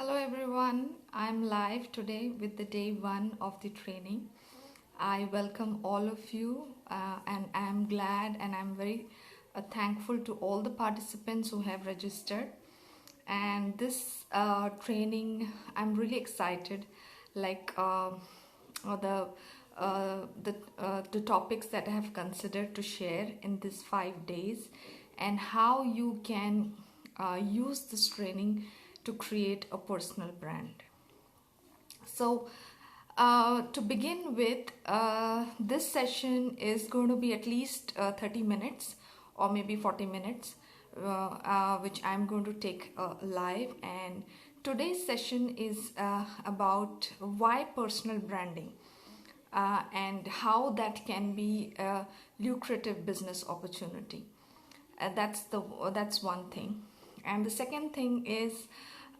Hello everyone, I'm live today with the day one of the training. I welcome all of you and I'm glad and I'm very thankful to all the participants who have registered. And this training, I'm really excited. Like the the topics that I have considered to share in these 5 days, and how you can use this training to create a personal brand. So, to begin with, this session is going to be at least 30 minutes or maybe 40 minutes, which I'm going to take live. And today's session is about why personal branding and how that can be a lucrative business opportunity. That's one thing, and the second thing is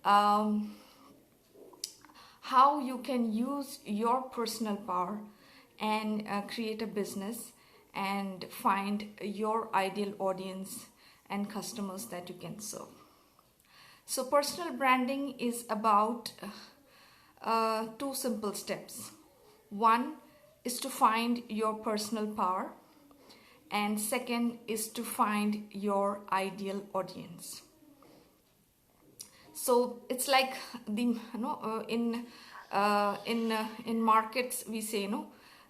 um, how you can use your personal power and create a business and find your ideal audience and customers that you can serve. So, personal branding is about two simple steps. One is to find your personal power, and second is to find your ideal audience. So it's like in markets we say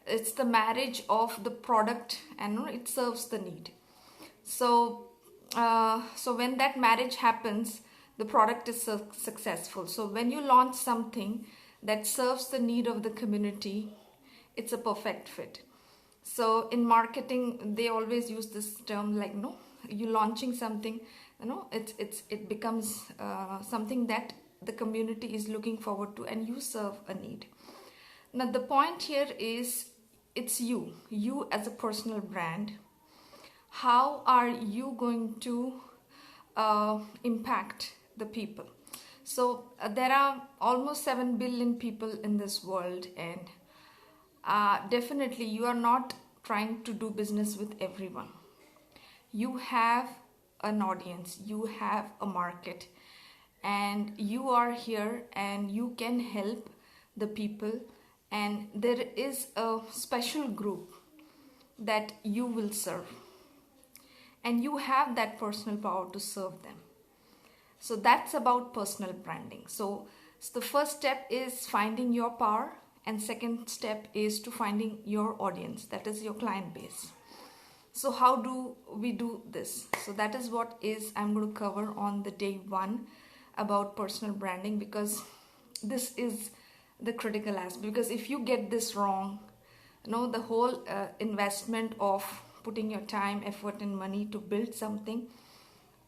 it's the marriage of the product, and it serves the need. So when that marriage happens, the product is successful. So when you launch something that serves the need of the community, it's a perfect fit. So in marketing, they always use this term like, you launching something, it becomes something that the community is looking forward to, and you serve a need. Now the point here is, it's you as a personal brand. How are you going to impact the people? So there are almost 7 billion people in this world, and definitely you are not trying to do business with everyone. You have an audience, you have a market, and you are here and you can help the people, and there is a special group that you will serve, and you have that personal power to serve them. So that's about personal branding. So the first step is finding your power, and second step is to finding your audience, that is your client base. So how do we do this? So that is what is I'm going to cover on the day one about personal branding, because this is the critical aspect. Because if you get this wrong, the whole investment of putting your time, effort and money to build something,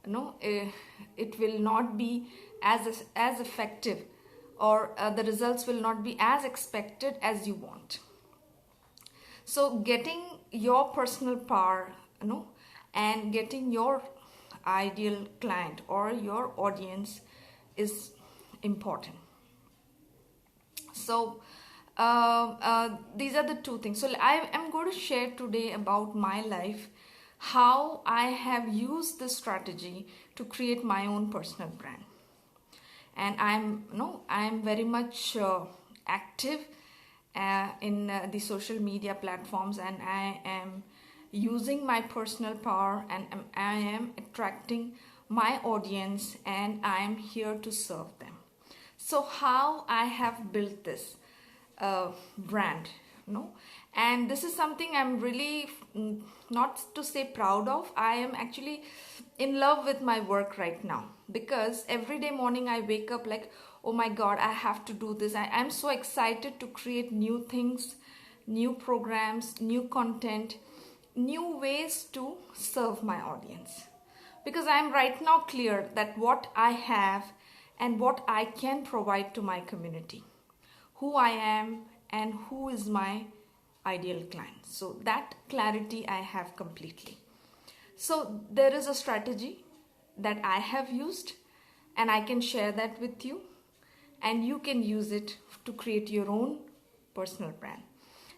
it will not be as effective, or the results will not be as expected as you want. So getting your personal power, and getting your ideal client or your audience is important. So these are the two things. So I am going to share today about my life, how I have used this strategy to create my own personal brand. And I'm very much active in the social media platforms, and I am using my personal power, and I am attracting my audience, and I am here to serve them. So how I have built this brand, and this is something I'm really not to say proud of. I am actually in love with my work right now, because every day morning I wake up like, oh my god, I have to do this. I am so excited to create new things, new programs, new content, new ways to serve my audience, because I am right now clear that what I have and what I can provide to my community, who I am and who is my ideal client. So that clarity I have completely. So there is a strategy that I have used, and I can share that with you, and you can use it to create your own personal brand.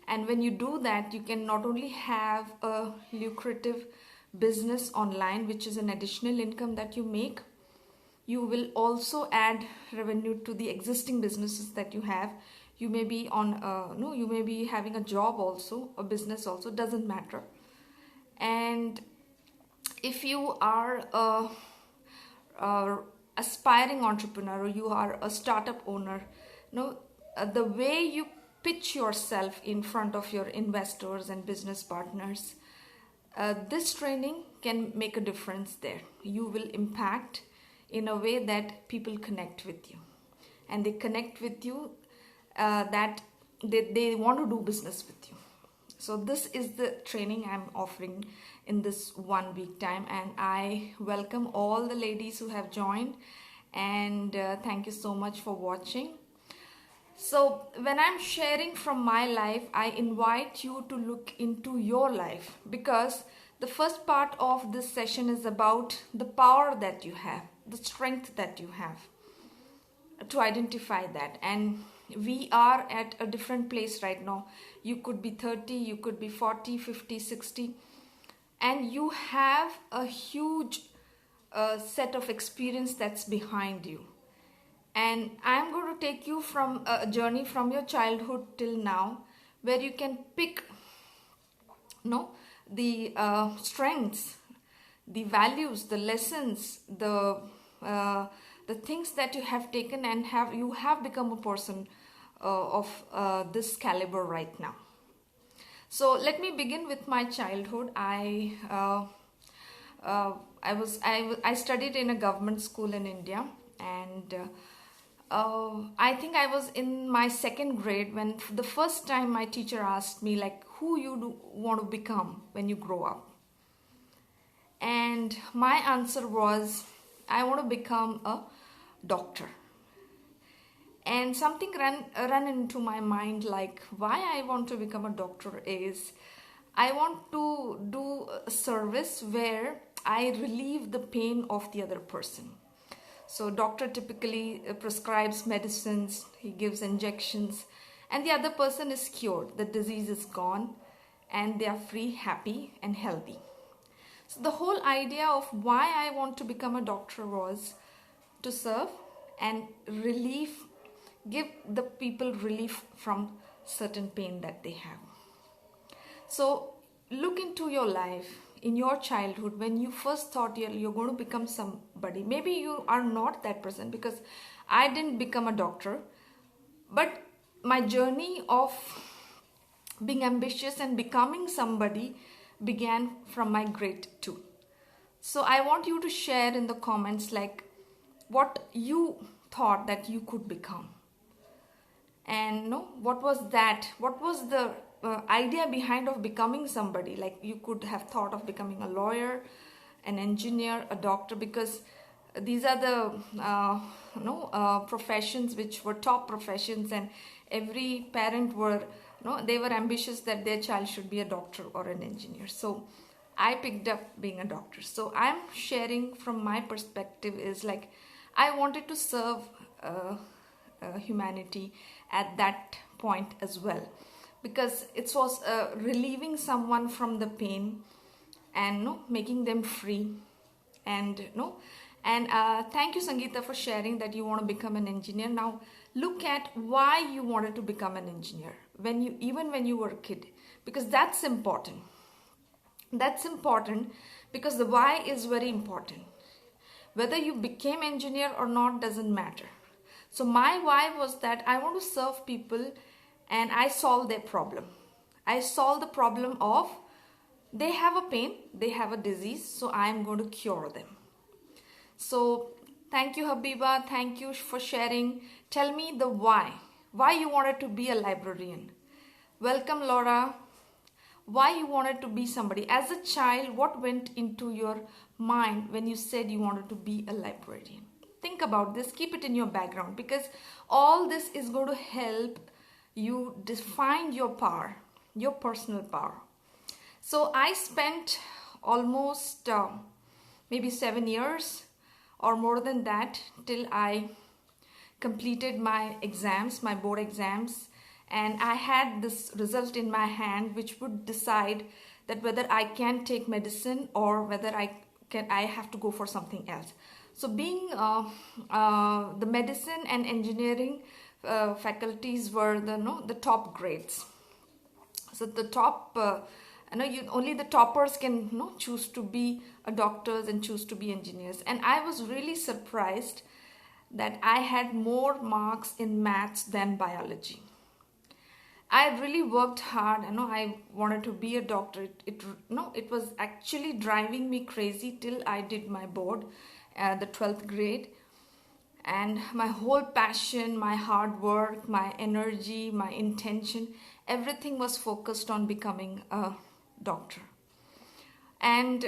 And when you do that, you can not only have a lucrative business online, which is an additional income that you make, You will also add revenue to the existing businesses that you have. You may be on no you may be having a job also, a business also, doesn't matter. And if you are a aspiring entrepreneur, or you are a startup owner, the way you pitch yourself in front of your investors and business partners, this training can make a difference there. You will impact in a way that people connect with you, and they connect with you that they want to do business with you. So this is the training I'm offering in this 1 week time, and I welcome all the ladies who have joined, and thank you so much for watching. So when I'm sharing from my life, I invite you to look into your life, because the first part of this session is about the power that you have, the strength that you have, to identify that. And we are at a different place right now. You could be 30, you could be 40, 50, 60, and you have a huge set of experience that's behind you. And I'm going to take you from a journey from your childhood till now, where you can pick the strengths, the values, the lessons, the things that you have taken, and you have become a person of this caliber right now. So let me begin with my childhood. I studied in a government school in India, and I think I was in my second grade when the first time my teacher asked me, like, who you want to become when you grow up. And my answer was, I want to become a doctor. And something ran into my mind, like, why I want to become a doctor is I want to do a service where I relieve the pain of the other person. So doctor typically prescribes medicines, he gives injections, and the other person is cured. The disease is gone, and they are free, happy, and healthy. So the whole idea of why I want to become a doctor was to serve and give the people relief from certain pain that they have. So look into your life. In your childhood, when you first thought you're going to become somebody, maybe you are not that person, because I didn't become a doctor, but my journey of being ambitious and becoming somebody began from my grade 2. So I want you to share in the comments, like, what you thought that you could become, and what was the idea behind of becoming somebody. Like, you could have thought of becoming a lawyer, an engineer, a doctor, because these are the professions which were top professions, and every parent they were ambitious that their child should be a doctor or an engineer. So I picked up being a doctor. So I'm sharing from my perspective is, like, I wanted to serve humanity at that point as well, because it was relieving someone from the pain and making them free. And thank you, Sangeeta, for sharing that you want to become an engineer. Now look at why you wanted to become an engineer even when you were a kid, because that's important. Because the why is very important. Whether you became engineer or not doesn't matter. So my why was that I want to serve people, and I solve their problem. I solve the problem of, they have a pain, they have a disease, so I am going to cure them. So thank you, Habiba. Thank you for sharing. Tell me the why you wanted to be a librarian. Welcome, Laura. Why you wanted to be somebody. As a child, what went into your mind when you said you wanted to be a librarian? Think about this. Keep it in your background, because all this is going to help you define your power, your personal power. So I spent almost maybe 7 years or more than that till I completed my exams, my board exams, and I had this result in my hand which would decide that whether I can take medicine or whether I have to go for something else. So being the medicine and engineering faculties were the top grades. So the top, only the toppers can choose to be doctors and choose to be engineers. And I was really surprised that I had more marks in maths than biology. I really worked hard. I wanted to be a doctor. It was actually driving me crazy till I did my board, the 12th grade. And my whole passion, my hard work, my energy, my intention, everything was focused on becoming a doctor. And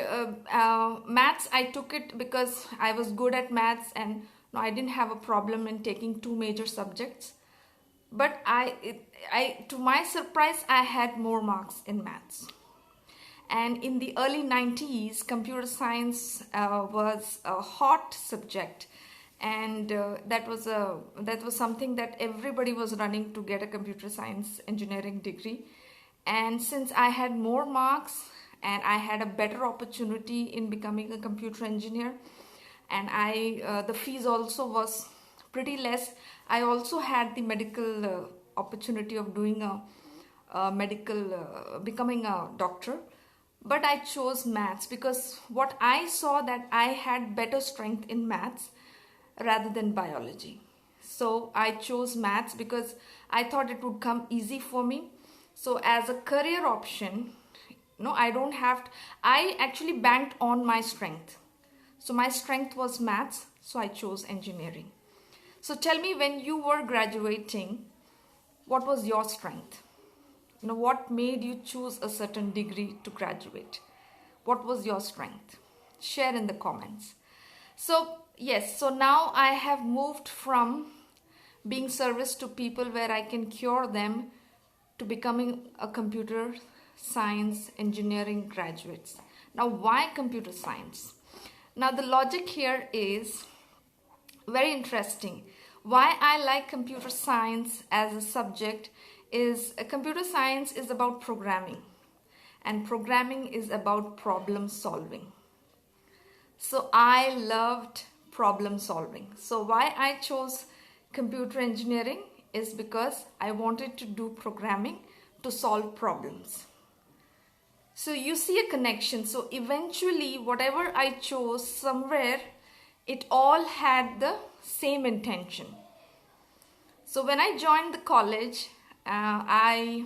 maths, I took it because I was good at maths, and I didn't have a problem in taking two major subjects. But to my surprise, I had more marks in maths. And in the early 90s, computer science was a hot subject, and that was something that everybody was running to get a computer science engineering degree. And since I had more marks and I had a better opportunity in becoming a computer engineer, and the fees also was pretty less. I also had the medical opportunity of doing becoming a doctor. But I chose maths because what I saw that I had better strength in maths rather than biology. So I chose maths because I thought it would come easy for me. So as a career option, I actually banked on my strength. So my strength was maths, so I chose engineering. So tell me, when you were graduating, what was your strength? What made you choose a certain degree to graduate? What was your strength? Share in the comments. So yes, so now I have moved from being service to people where I can cure them to becoming a computer science engineering graduates. Now, why computer science? Now the logic here is very interesting. Why I like computer science as a subject is computer science is about programming, and programming is about problem solving. So I loved problem solving. So why I chose computer engineering is because I wanted to do programming to solve problems. So you see a connection. So eventually, whatever I chose, somewhere it all had the same intention. So when I joined the college, I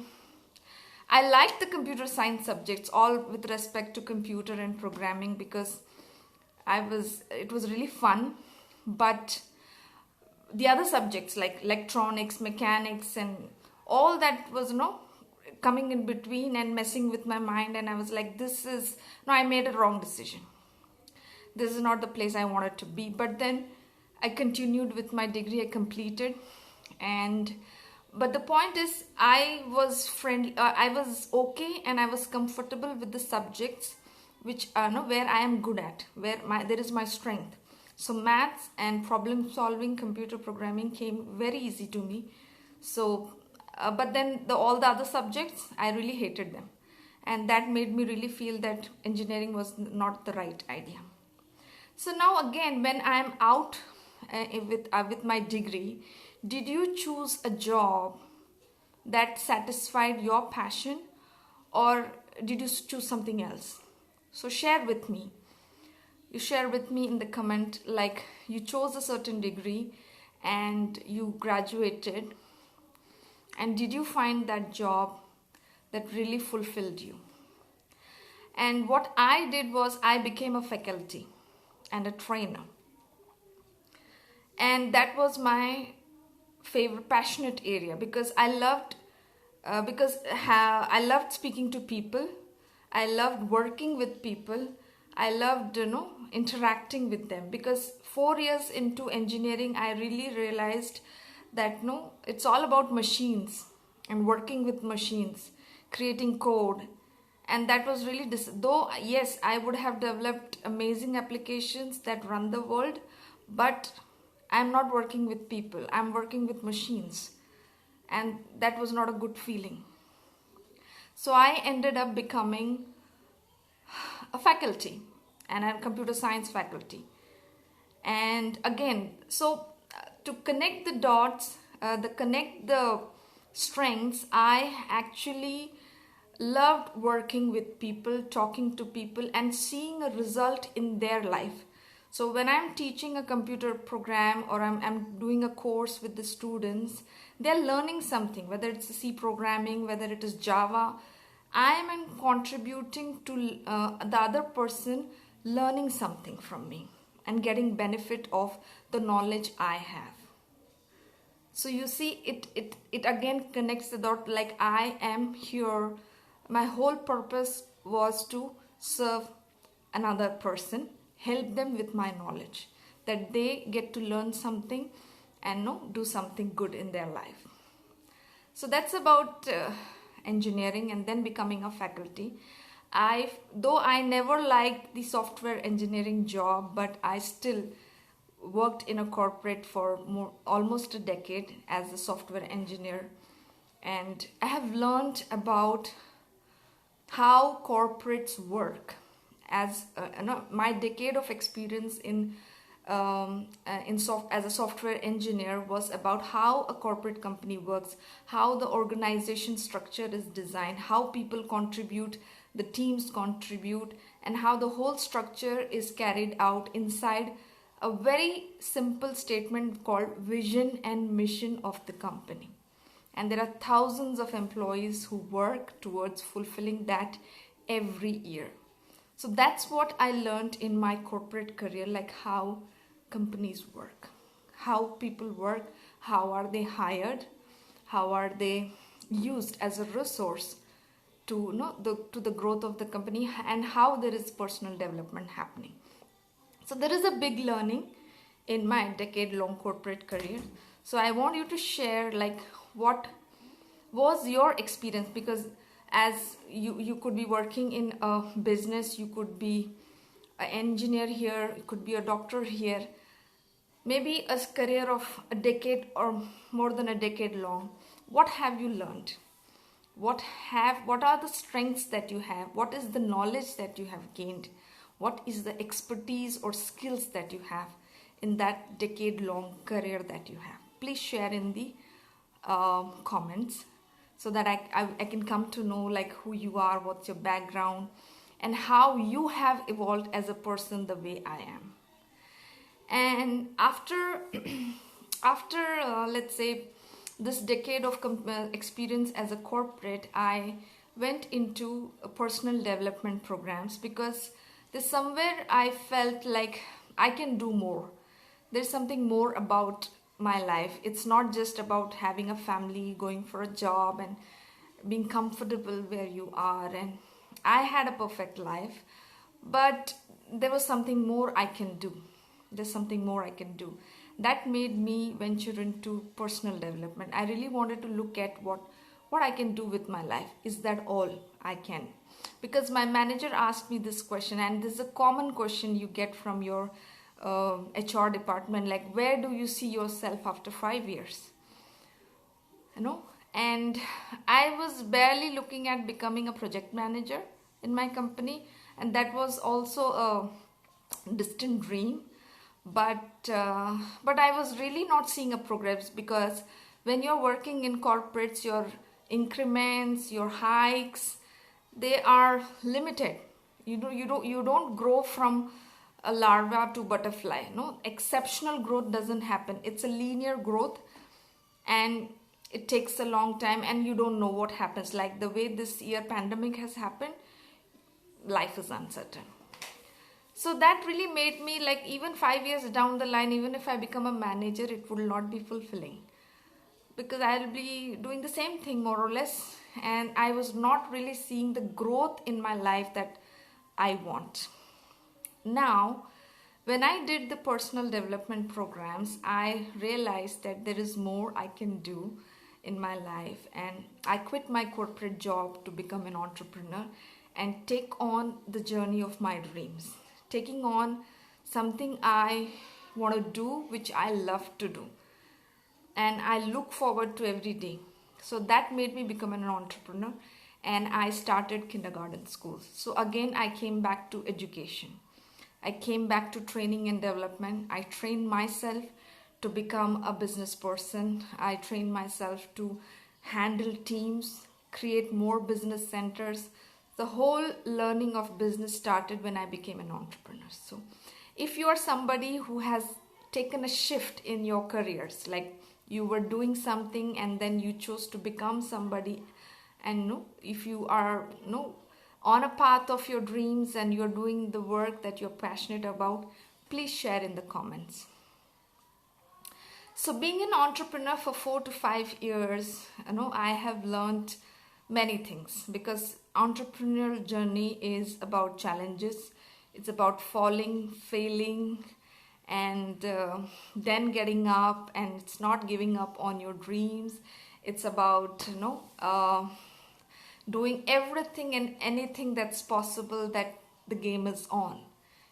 liked the computer science subjects, all with respect to computer and programming, because it was really fun. But the other subjects like electronics, mechanics, and all that was coming in between and messing with my mind, and I was like, I made a wrong decision. This is not the place I wanted to be. But then I continued with my degree. I completed, but the point is, I was friendly. I was okay, and I was comfortable with the subjects which where I am good at, where there is my strength. So maths and problem solving, computer programming came very easy to me. So, but then all the other subjects, I really hated them, and that made me really feel that engineering was not the right idea. So now again, when I am out with my degree, did you choose a job that satisfied your passion, or did you choose something else? So share with me. You share with me in the comment, like you chose a certain degree and you graduated, and did you find that job that really fulfilled you? And what I did was I became a faculty and a trainer, and that was my favorite passionate area, because I loved speaking to people. I loved working with people. I loved interacting with them, because 4 years into engineering I really realized that it's all about machines and working with machines, creating code. And that was really though yes, I would have developed amazing applications that run the world, but I'm not working with people, I'm working with machines, and that was not a good feeling. So I ended up becoming a faculty, and a computer science faculty. And again, so to connect the dots, the connect the strengths, I actually loved working with people, talking to people, and seeing a result in their life. So when I'm teaching a computer program, or I'm doing a course with the students, they're learning something, whether it's C programming, whether it is Java. I am contributing to the other person learning something from me and getting benefit of the knowledge I have. So you see, it again connects the dot, like I am here. My whole purpose was to serve another person, help them with my knowledge, that they get to learn something and do something good in their life. So that's about engineering, and then becoming a faculty. Though I never liked the software engineering job, but I still worked in a corporate for almost a decade as a software engineer, and I have learned about how corporates work. As my decade of experience as a software engineer was about how a corporate company works, how the organization structure is designed, how people contribute, the teams contribute, and how the whole structure is carried out inside a very simple statement called vision and mission of the company. And there are thousands of employees who work towards fulfilling that every year. So that's what I learned in my corporate career, like how companies work, how people work, how are they hired, how are they used as a resource to the growth of the company, and how there is personal development happening. So there is a big learning in my decade-long corporate career. So I want you to share like what was your experience, because as you could be working in a business, you could be an engineer here, you could be a doctor here, maybe a career of a decade or more than a decade long. What have you learned? What are the strengths that you have? What is the knowledge that you have gained? What is the expertise or skills that you have in that decade long career that you have? Please share in the comments, so that I can come to know like who you are, what's your background, and how you have evolved as a person the way I am. And after let's say this decade of experience as a corporate, I went into personal development programs, because there's somewhere I felt like I can do more. There's something more about my life. It's not just about having a family, going for a job, and being comfortable where you are. And I had a perfect life, but there was something more I can do. There's something more I can do. That made me venture into personal development. I really wanted to look at what I can do with my life. Is that all I can? Because my manager asked me this question, and this is a common question you get from your HR department, like, where do you see yourself after 5 years? And I was barely looking at becoming a project manager in my company, and that was also a distant dream. But I was really not seeing a progress, because when you're working in corporates, your increments, your hikes, they are limited. You don't grow from a larva to butterfly. No, exceptional growth doesn't happen. It's a linear growth, and it takes a long time, and you don't know what happens. Like the way this year pandemic has happened, life is uncertain. So that really made me like, even 5 years down the line, even if I become a manager, it will not be fulfilling, because I'll be doing the same thing more or less, and I was not really seeing the growth in my life that I want. Now, when I did the personal development programs, I realized that there is more I can do in my life, and I quit my corporate job to become an entrepreneur and take on the journey of my dreams, taking on something I want to do, which I love to do, and I look forward to every day. So that made me become an entrepreneur, and I started kindergarten schools. So again, I came back to education. I came back to training and development. I trained myself to become a business person. I trained myself to handle teams, create more business centers. The whole learning of business started when I became an entrepreneur. So if you are somebody who has taken a shift in your careers, like you were doing something and then you chose to become somebody, and if you are on a path of your dreams and you're doing the work that you're passionate about, please share in the comments. So being an entrepreneur for 4 to 5 years, I have learned many things, because entrepreneurial journey is about challenges. It's about falling, failing, and then getting up, and it's not giving up on your dreams. It's about doing everything and anything that's possible, that the game is on,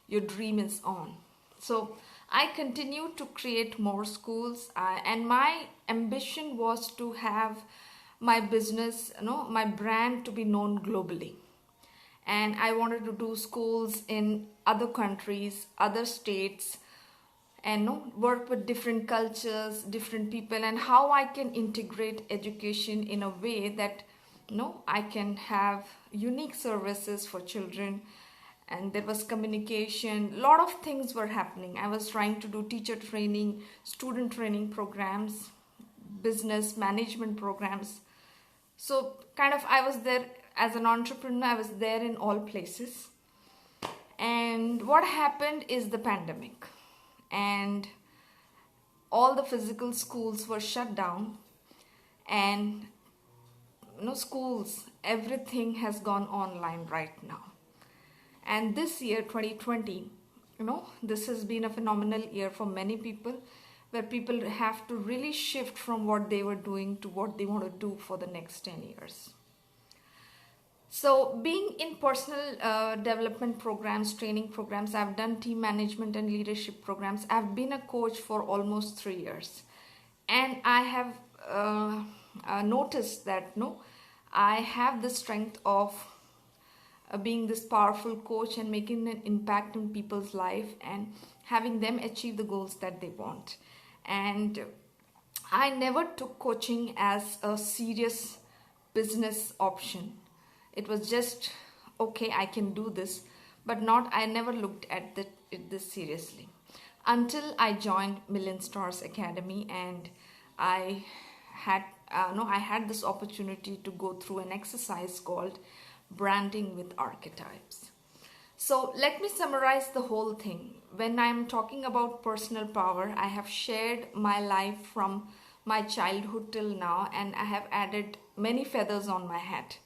your dream is on. So I continue to create more schools, and my ambition was to have my business, my brand to be known globally. And I wanted to do schools in other countries, other states, and work with different cultures, different people, and how I can integrate education in a way that I can have unique services for children. And there was communication, a lot of things were happening. I was trying to do teacher training, student training programs, business management programs. So kind of I was there as an entrepreneur, I was there in all places. And what happened is the pandemic, and all the physical schools were shut down, and schools, everything has gone online right now. And this year 2020, this has been a phenomenal year for many people, where people have to really shift from what they were doing to what they want to do for the next 10 years. So being in personal development programs, training programs, I've done team management and leadership programs. I've been a coach for almost 3 years. And I have noticed that I have the strength of being this powerful coach and making an impact in people's life and having them achieve the goals that they want. And I never took coaching as a serious business option. It was just, okay, I can do this, but I never looked at this seriously until I joined Million Stars Academy, and I had this opportunity to go through an exercise called branding with archetypes. So let me summarize the whole thing. When I'm talking about personal power, I have shared my life from my childhood till now, and I have added many feathers on my hat.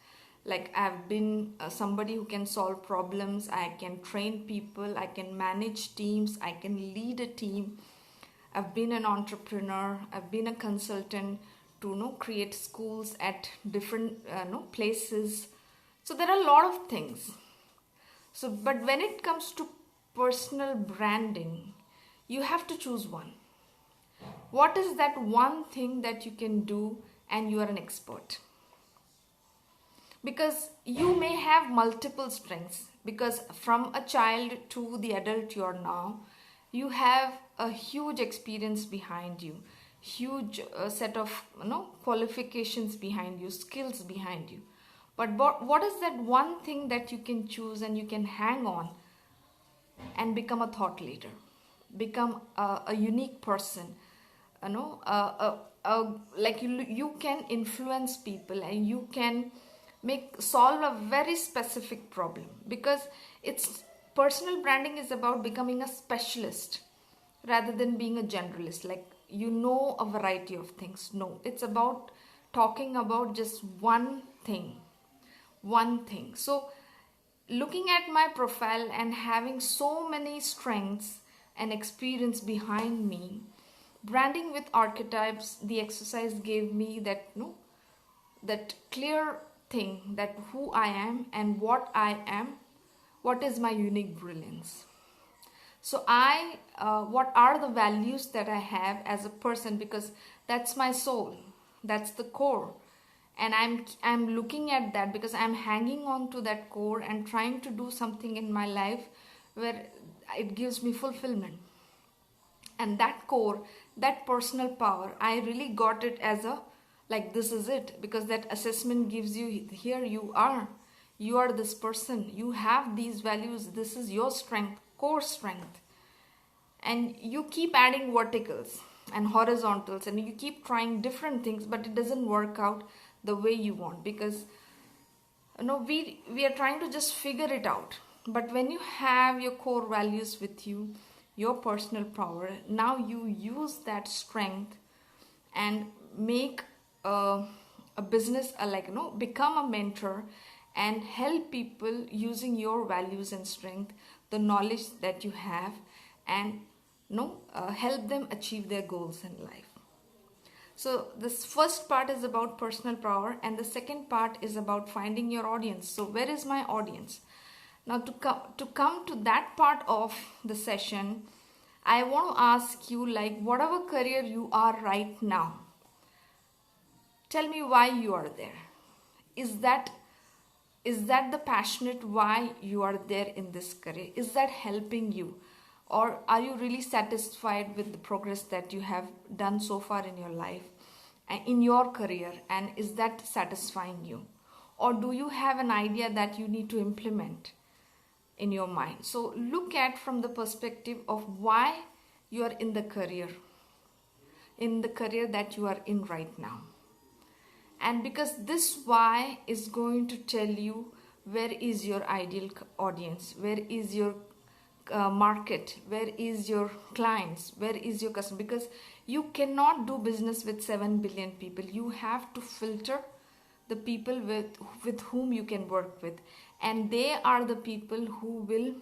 Like I've been somebody who can solve problems, I can train people, I can manage teams, I can lead a team. I've been an entrepreneur, I've been a consultant to create schools at different places. So there are a lot of things. So, but when it comes to personal branding, you have to choose one. What is that one thing that you can do and you are an expert? Because you may have multiple strengths, because from a child to the adult you are now, you have a huge experience behind you, huge set of qualifications behind you, skills behind you. But what is that one thing that you can choose and you can hang on and become a thought leader, become a unique person, like you can influence people and you can solve a very specific problem, because it's personal branding is about becoming a specialist rather than being a generalist, like a variety of things. No, it's about talking about just one thing. So looking at my profile and having so many strengths and experience behind me, branding with archetypes, the exercise gave me that clear thing, that who I am and what I am, what is my unique brilliance. So what are the values that I have as a person, because that's my soul, that's the core. And I'm looking at that because I'm hanging on to that core and trying to do something in my life where it gives me fulfillment. And that core, that personal power, I really got it as a, like, this is it, because that assessment gives you, here you are this person, you have these values, this is your strength, core strength. And you keep adding verticals and horizontals, and you keep trying different things, but it doesn't work out the way you want, because we are trying to just figure it out. But when you have your core values with you, your personal power, now you use that strength and make a business, become a mentor and help people using your values and strength, the knowledge that you have, and help them achieve their goals in life. So this first part is about personal power, and the second part is about finding your audience. So where is my audience? Now to come to that part of the session, I want to ask you, like, whatever career you are right now, tell me why you are there. Is that the passionate why you are there in this career? Is that helping you? Or are you really satisfied with the progress that you have done so far in your life and in your career? And is that satisfying you? Or do you have an idea that you need to implement in your mind? So look at from the perspective of why you are in the career that you are in right now. And because this why is going to tell you where is your ideal audience, where is your market, where is your clients, where is your customer. Because you cannot do business with 7 billion people. You have to filter the people with whom you can work with, and they are the people who will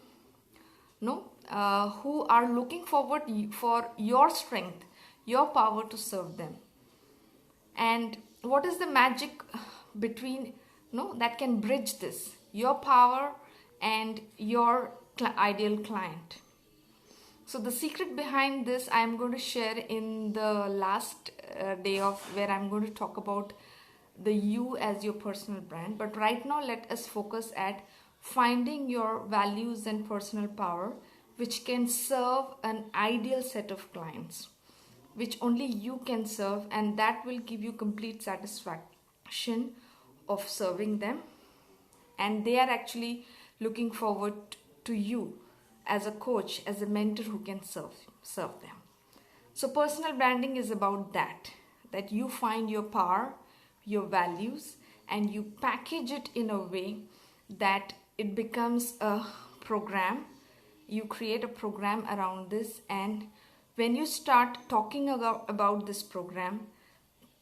who are looking forward for your strength, your power to serve them. And what is the magic between that can bridge this, your power and your ideal client? So the secret behind this I am going to share in the last day of where I'm going to talk about the you as your personal brand. But right now let us focus at finding your values and personal power, which can serve an ideal set of clients, which only you can serve, and that will give you complete satisfaction of serving them, and they are actually looking forward to you as a coach, as a mentor who can serve them. So personal branding is about that you find your power, your values, and you package it in a way that it becomes a program. You create a program around this, and when you start talking about this program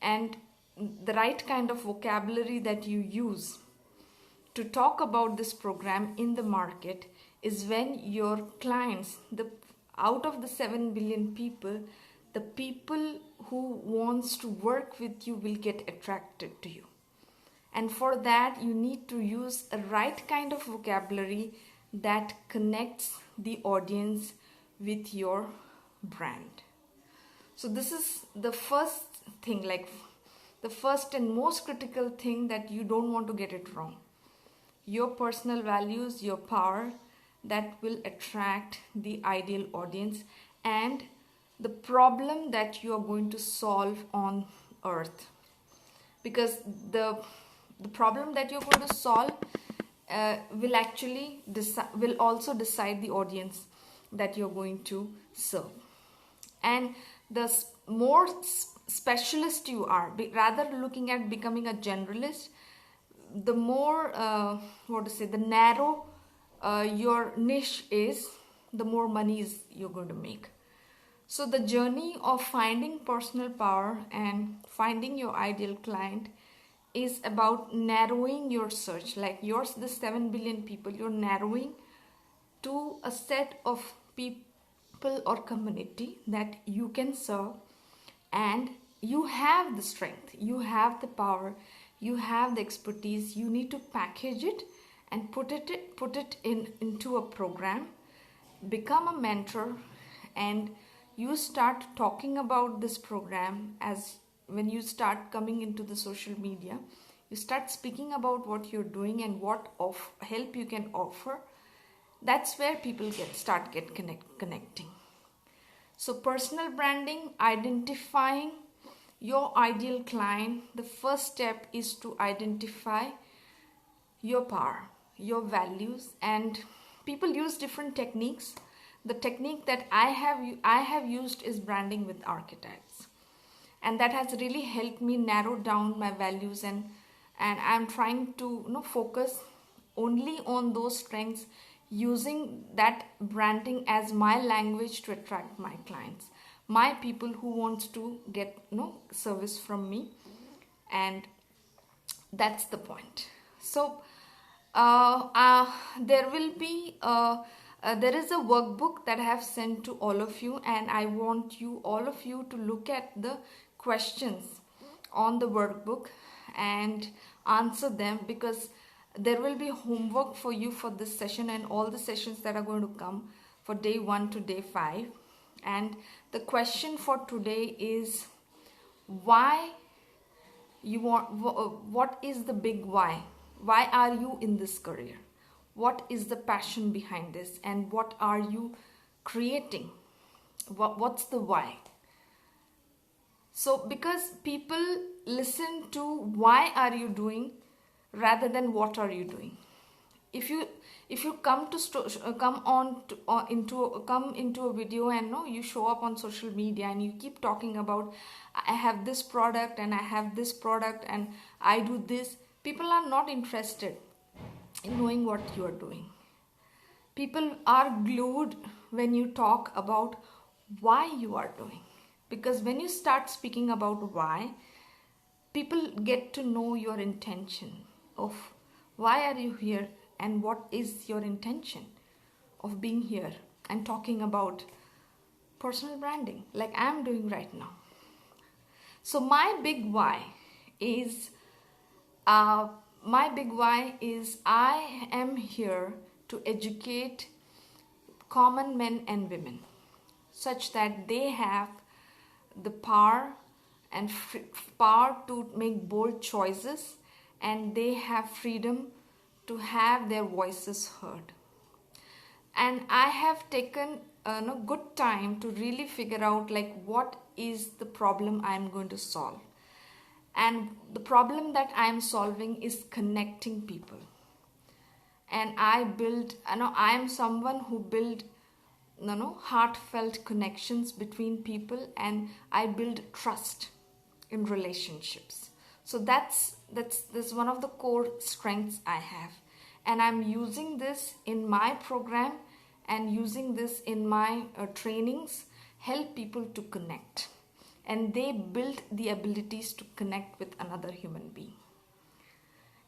and the right kind of vocabulary that you use to talk about this program in the market, is when your clients, out of the 7 billion people, the people who wants to work with you will get attracted to you. And for that you need to use a right kind of vocabulary that connects the audience with your brand. So this is the first thing, like the first and most critical thing, that you don't want to get it wrong. Your personal values, your power, that will attract the ideal audience and the problem that you are going to solve on earth. Because the problem that you're going to solve will actually will also decide the audience that you're going to serve. And the more specialist you are, rather looking at becoming a generalist, the more the narrow your niche is, the more money you're going to make. So the journey of finding personal power and finding your ideal client is about narrowing your search. Like yours, the 7 billion people, you're narrowing to a set of people or community that you can serve, and you have the strength, you have the power, you have the expertise. You need to package it and put it into a program, become a mentor, and you start talking about this program. As when you start coming into the social media, you start speaking about what you're doing and what help you can offer. That's where people get connecting. So personal branding, identifying your ideal client, the first step is to identify your power, your values, and people use different techniques. The technique that I have used is branding with archetypes, and that has really helped me narrow down my values, and I'm trying to focus only on those strengths, using that branding as my language to attract my clients, my people who wants to get service from me. And that's the point. So there will be there is a workbook that I have sent to all of you, and I want all of you to look at the questions on the workbook and answer them, because there will be homework for you for this session and all the sessions that are going to come for day 1 to day 5. And the question for today is, why you want, what is the big why are you in this career, what is the passion behind this, and what are you creating, what's the why? So because people listen to why are you doing rather than what are you doing. If you come into a video and you show up on social media and you keep talking about, I have this product and I have this product and I do this, people are not interested in knowing what you are doing. People are glued when you talk about why you are doing, because when you start speaking about why, people get to know your intention of why are you here and what is your intention of being here and talking about personal branding like I'm doing right now. So my big why is I am here to educate common men and women such that they have the power and power to make bold choices, and they have freedom to have their voices heard. And I have taken a good time to really figure out what is the problem I'm going to solve. And the problem that I'm solving is connecting people. And I am someone who build heartfelt connections between people, and I build trust in relationships. So that's one of the core strengths I have, and I'm using this in my program and using this in my trainings, help people to connect, and they build the abilities to connect with another human being.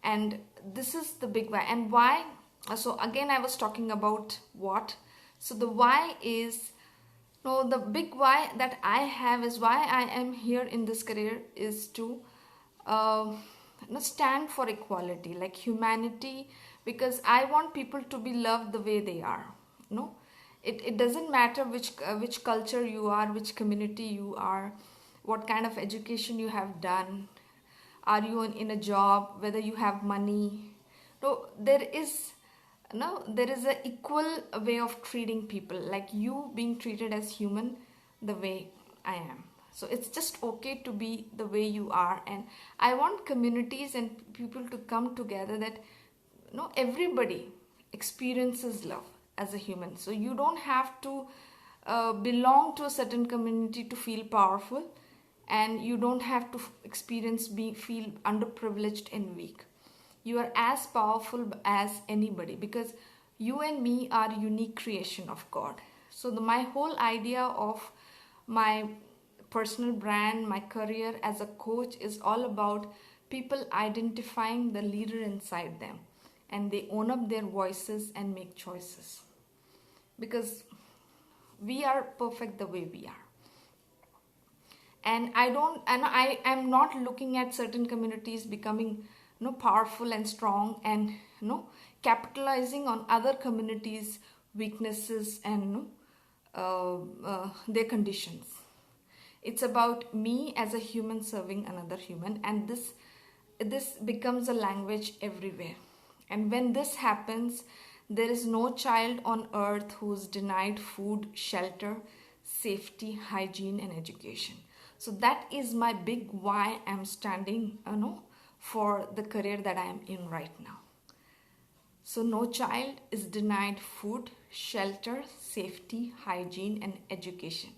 And this is the big why. And why, so again I was talking about what, so the why is, the big why that I have is why I am here in this career is to stand for equality, like humanity, because I want people to be loved the way they are. It doesn't matter which culture you are, which community you are, what kind of education you have done, are you in a job, whether you have money. No, there is a equal way of treating people, like you being treated as human the way I am. So it's just okay to be the way you are. And I want communities and people to come together that everybody experiences love as a human. So you don't have to belong to a certain community to feel powerful, and you don't have to feel underprivileged and weak. You are as powerful as anybody, because you and me are unique creation of God. So my whole idea of my personal brand, my career as a coach, is all about people identifying the leader inside them, and they own up their voices and make choices, because we are perfect the way we are. And I am not looking at certain communities becoming powerful and strong and capitalizing on other communities' weaknesses and their conditions. It's about me as a human serving another human, and this becomes a language everywhere. And when this happens, There is no child on earth who's denied food, shelter, safety, hygiene, and education. So that is my big why I'm standing, for the career that I am in right now. So no child is denied food, shelter, safety, hygiene, and education.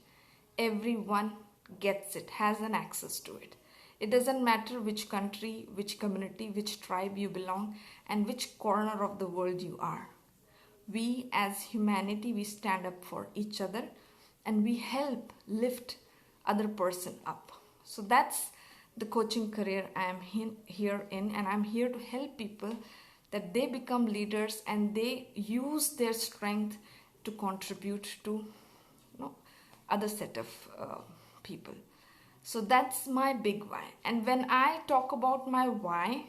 Everyone gets it, has an access to it. It doesn't matter which country, which community, which tribe you belong, and which corner of the world you are. We as humanity, we stand up for each other and we help lift other person up. So that's the coaching career I am here in, and I'm here to help people that they become leaders and they use their strength to contribute to other set of people. So that's my big why. And when I talk about my why,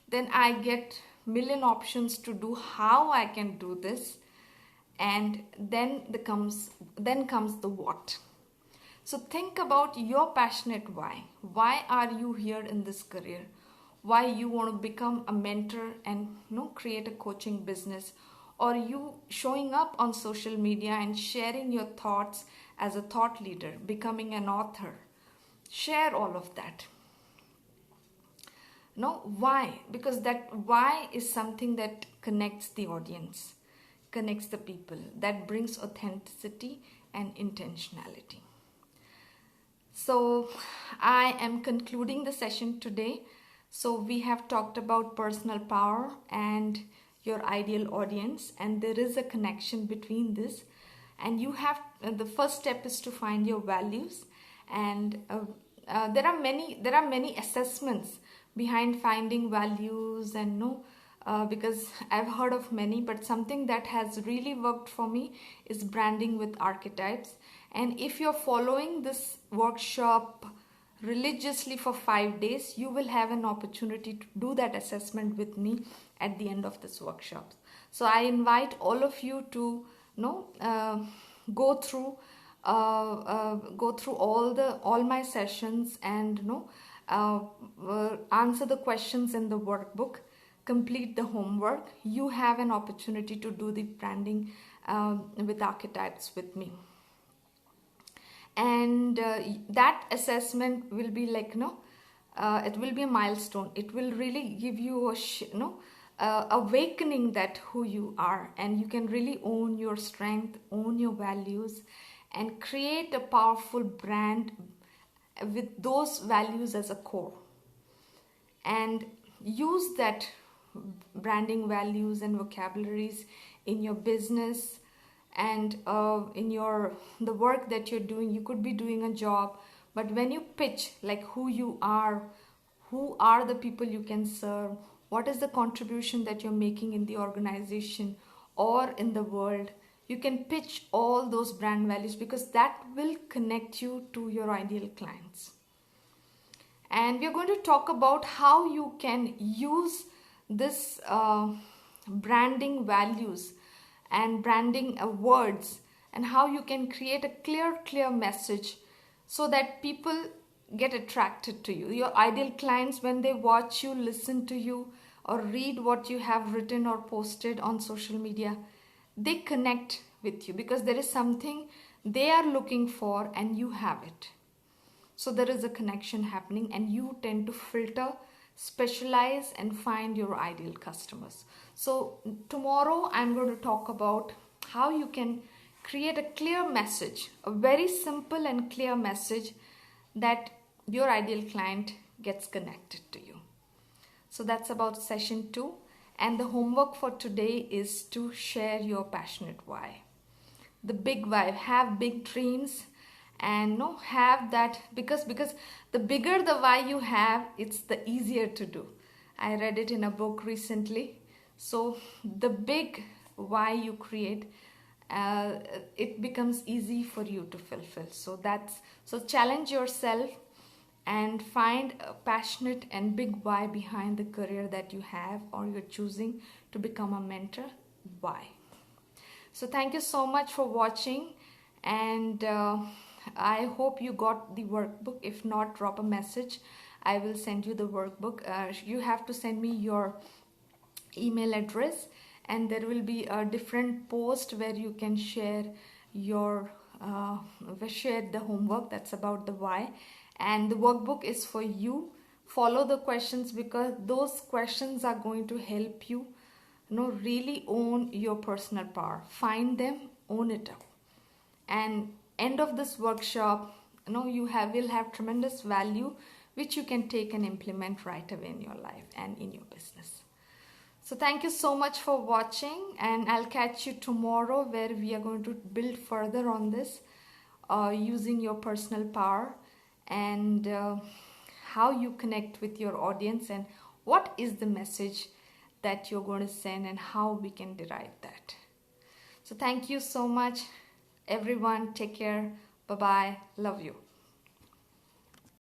then I get million options to do how I can do this, and then comes the what. So think about your passionate why. Why are you here in this career? Why you want to become a mentor and create a coaching business, or you showing up on social media and sharing your thoughts as a thought leader, becoming an author. Share all of that. Why? Because that why is something that connects the audience, connects the people, that brings authenticity and intentionality. So I am concluding the session today. So we have talked about personal power and your ideal audience, and there is a connection between this. And you have the first step is to find your values, and there are many assessments behind finding values, and because I've heard of many, but something that has really worked for me is branding with archetypes. And if you're following this workshop religiously for 5 days, you will have an opportunity to do that assessment with me at the end of this workshop. So I invite all of you to go through all my sessions and answer the questions in the workbook, complete the homework. You have an opportunity to do the branding with archetypes with me. And that assessment will be like it will be a milestone. It will really give you awakening that who you are, and you can really own your strength, own your values, and create a powerful brand with those values as a core, and use that branding values and vocabularies in your business and in the work that you're doing. You could be doing a job, but when you pitch like who you are, who are the people you can serve, what is the contribution that you're making in the organization or in the world, you can pitch all those brand values, because that will connect you to your ideal clients. And we're going to talk about how you can use this branding values and branding words, and how you can create a clear message so that people get attracted to you. Your ideal clients, when they watch you, listen to you, or read what you have written or posted on social media, they connect with you because there is something they are looking for and you have it. So there is a connection happening, and you tend to filter, specialize, and find your ideal customers. So tomorrow I'm going to talk about how you can create a clear message, a very simple and clear message that your ideal client gets connected to you. So that's about session 2. And the homework for today is to share your passionate why. The big why. Have big dreams and have that, because the bigger the why you have, it's the easier to do. I read it in a book recently. So the big why you create, it becomes easy for you to fulfill. So challenge yourself and find a passionate and big why behind the career that you have or you're choosing to become a mentor. Why? So thank you so much for watching, and I hope you got the workbook. If not, drop a message. I will send you the workbook. You have to send me your email address, and there will be a different post where you can share your share the homework that's about the why, and the workbook is for you. Follow the questions because those questions are going to help you, really own your personal power. Find them, own it up, and end of this workshop, will have tremendous value which you can take and implement right away in your life and in your business. So thank you so much for watching, and I'll catch you tomorrow where we are going to build further on this, using your personal power, and how you connect with your audience, and what is the message that you're going to send, and how we can derive that. So thank you so much, everyone. Take care. Bye-bye. Love you.